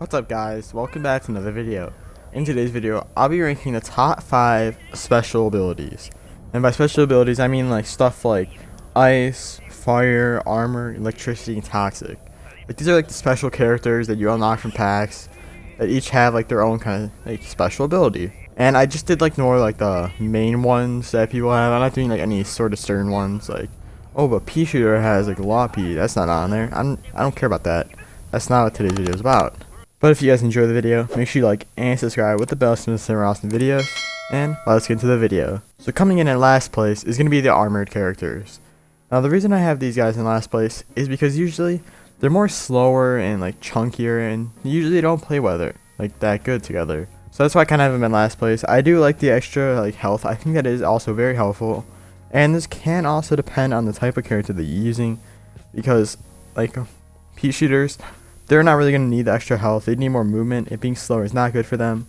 What's up guys, welcome back to another video. In today's video, I'll be ranking the top 5 special abilities. And by special abilities, I mean like stuff like ice, fire, armor, electricity, and toxic. Like these are like the special characters that you unlock from packs that each have like their own kind of like special ability. And I just did like more like the main ones that people have. I'm not doing like any sort of certain ones like, oh, but Pea Shooter has like a lot P. That's not on there. I don't care about that. That's not what today's video is about. But if you guys enjoy the video, make sure you like and subscribe with the bell so you don't miss more awesome videos. And let's get into the video. So coming in at last place is going to be the armored characters. Now the reason I have these guys in last place is because usually they're more slower and like chunkier, and usually they don't play weather like that good together. So that's why I kind of have them in last place. I do like the extra like health. I think that is also very helpful. And this can also depend on the type of character that you're using, because like Pea Shooters, they're not really going to need the extra health. They need more movement. It being slower is not good for them.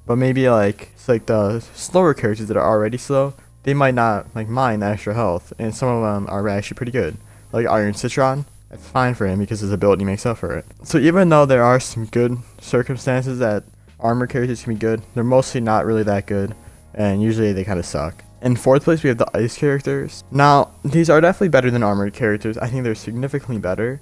But maybe like it's like the slower characters that are already slow, they might not like mind the extra health, and some of them are actually pretty good. Like Iron Citron, that's fine for him because his ability makes up for it. So even though there are some good circumstances that armor characters can be good, they're mostly not really that good, and usually they kind of suck. In fourth place, we have the ice characters. Now these are definitely better than armored characters. I think they're significantly better,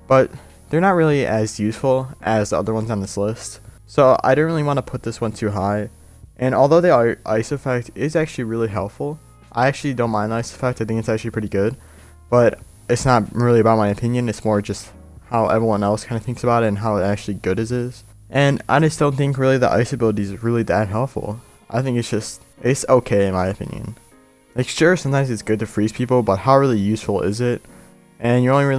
but they're not really as useful as the other ones on this list. So I don't really want to put this one too high. And although the ice effect is actually really helpful, I actually don't mind the ice effect. I think it's actually pretty good. But it's not really about my opinion. It's more just how everyone else kind of thinks about it and how actually good it is. And I just don't think really the ice ability is really that helpful. I think it's okay in my opinion. Like sure, sometimes it's good to freeze people, but how really useful is it? And you're not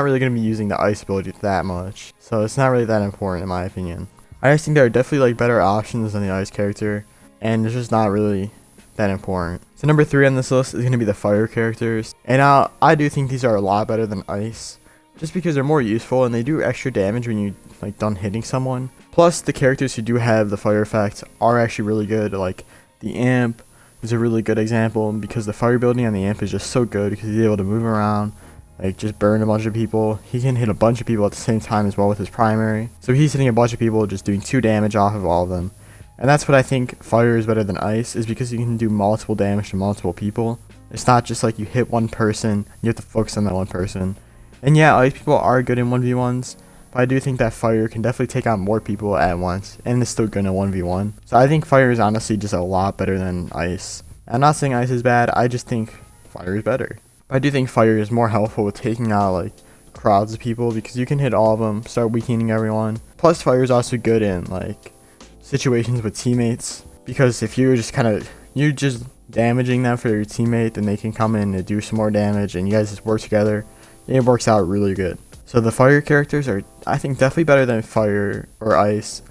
really going to be using the ice ability that much, so it's not really that important in my opinion. I just think there are definitely like better options than the ice character, and it's just not really that important. So number 3 on this list is going to be the fire characters, and I do think these are a lot better than ice, just because they're more useful and they do extra damage when you like done hitting someone. Plus the characters who do have the fire effect are actually really good. Like the imp is a really good example, because the fire ability on the imp is just so good because he's able to move around, like just burn a bunch of people. He can hit a bunch of people at the same time as well with his primary. So he's hitting a bunch of people, just doing 2 damage off of all of them. And that's what I think fire is better than ice, is because you can do multiple damage to multiple people. It's not just like you hit one person, you have to focus on that one person. And yeah, ice people are good in 1v1s, but I do think that fire can definitely take on more people at once, and it's still good in 1v1. So I think fire is honestly just a lot better than ice. I'm not saying ice is bad, I just think fire is better. I do think fire is more helpful with taking out like crowds of people, because you can hit all of them, start weakening everyone. Plus fire is also good in like situations with teammates, because if you're just damaging them for your teammate, then they can come in and do some more damage, and you guys just work together. It works out really good. So the fire characters are, I think, definitely better than fire or ice,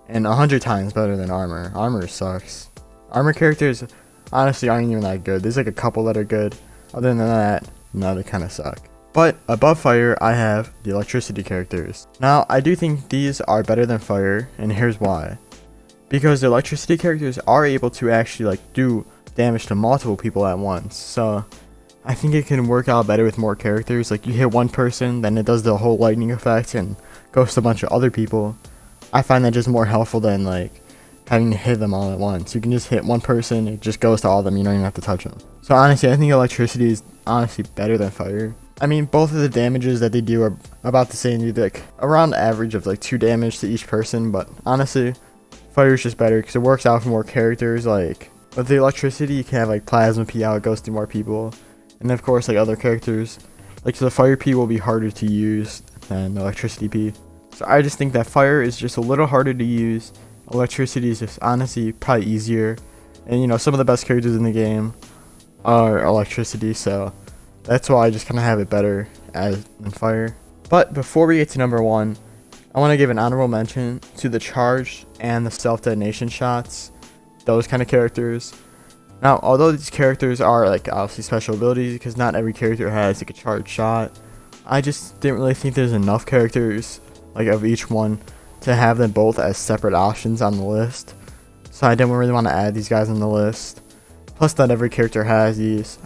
and 100 times better than armor. Armor sucks. Armor characters honestly aren't even that good. There's like a couple that are good. Other than that, no, they kind of suck. But above fire, I have the electricity characters. Now, I do think these are better than fire, and here's why. Because the electricity characters are able to actually like do damage to multiple people at once. So I think it can work out better with more characters. Like you hit one person, then it does the whole lightning effect and goes to a bunch of other people. I find that just more helpful than like having to hit them all at once. You can just hit one person, it just goes to all of them, you don't even have to touch them. So honestly, I think electricity is honestly better than fire. I mean, both of the damages that they do are about the same. You do like around the average of like 2 damage to each person, but honestly, fire is just better because it works out for more characters. Like with the electricity, you can have like plasma P out, it goes to more people. And of course, like other characters, like the fire P will be harder to use than electricity P. So I just think that fire is just a little harder to use. Electricity is just honestly probably easier, and you know, some of the best characters in the game are electricity, so that's why I just kind of have it better than fire. But before we get to number 1, I want to give an honorable mention to the charge and the self-detonation shots, those kind of characters. Now, although these characters are like obviously special abilities, because not every character has like a charge shot, I just didn't really think there's enough characters like of each one to have them both as separate options on the list. So I didn't really want to add these guys on the list. Plus not every character has these.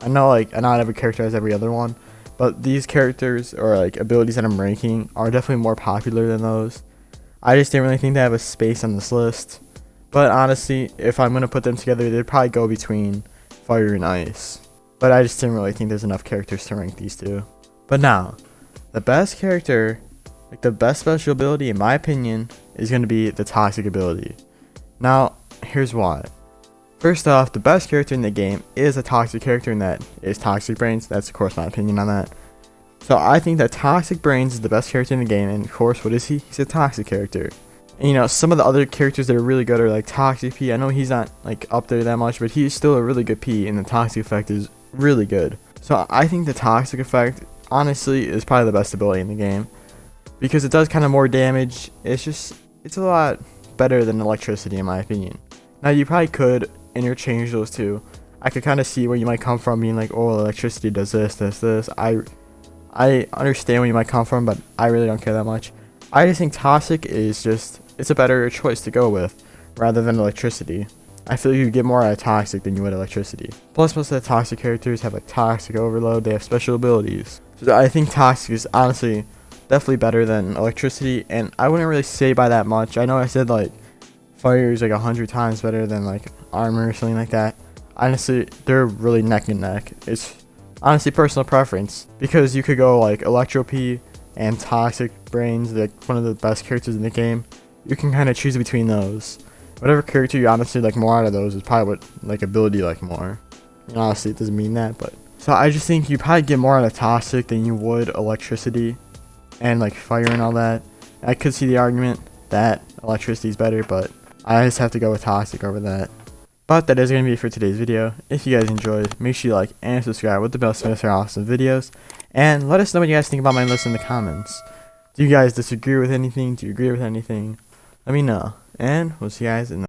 I know like not every character has every other one, but these characters or like abilities that I'm ranking are definitely more popular than those. I just didn't really think they have a space on this list. But honestly, if I'm gonna put them together, they'd probably go between fire and ice. But I just didn't really think there's enough characters to rank these two. But now, the best character, like the best special ability in my opinion, is gonna be the toxic ability. Now, here's why. First off, the best character in the game is a toxic character, and that is Toxic Brains. That's of course my opinion on that. So I think that Toxic Brains is the best character in the game, and of course, what is he? He's a toxic character. And you know, some of the other characters that are really good are like Toxic P. I know he's not like up there that much, but he's still a really good P, and the Toxic effect is really good. So I think the Toxic effect, honestly, is probably the best ability in the game, because it does kind of more damage. It's a lot better than electricity in my opinion. Now you probably could interchange those two. I could kind of see where you might come from, being like, oh, electricity does this. I understand where you might come from, but I really don't care that much. I just think toxic is it's a better choice to go with rather than electricity. I feel you get more out of toxic than you would electricity. Plus, most of the toxic characters have like toxic overload. They have special abilities. So I think toxic is honestly definitely better than electricity, and I wouldn't really say by that much. I know I said like fire is like 100 times better than like armor or something like that. Honestly, they're really neck and neck. It's honestly personal preference, because you could go like Electro P and Toxic Brains, like one of the best characters in the game. You can kind of choose between those. Whatever character you honestly like more out of those is probably what like ability you like more. And honestly, it doesn't mean that, but so I just think you probably get more out of Toxic than you would electricity and like fire and all that. I could see the argument that electricity is better, but I just have to go with Toxic over that. But that is going to be it for today's video. If you guys enjoyed, make sure you like and subscribe with the bell so you don't miss our awesome videos. And let us know what you guys think about my list in the comments. Do you guys disagree with anything? Do you agree with anything? Let me know. And we'll see you guys in the